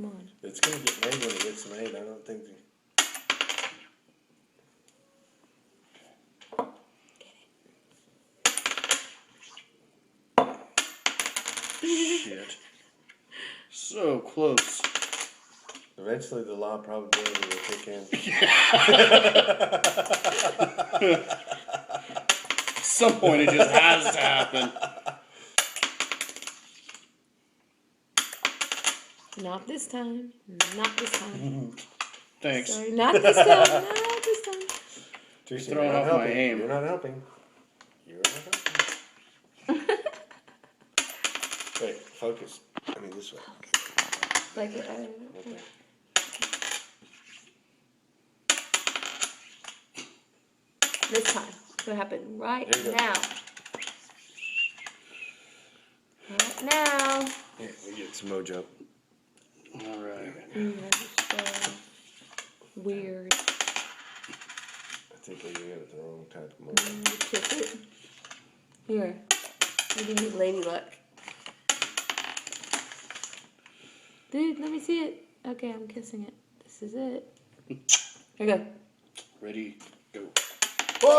Come on. It's gonna get made when it gets made. I don't think. Shit. So close. Eventually, the law of probability will kick in. At some point, it just has to happen. Not this time. Not this time. Thanks. Sorry, not this time. Not this time. Teresa, Throwing you're not off my helping. aim. You're not helping. You're not helping. Wait, focus. I mean, this way. Like, Okay. this time. It's gonna happen right Here you go. now. Right now. Yeah, we get some mojo. All right. So weird. I think you got the wrong type of mojo. Kiss it. Here. Maybe you lady luck. Dude, let me see it. Okay, I'm kissing it. This is it. Here you go. Ready, go. Whoa!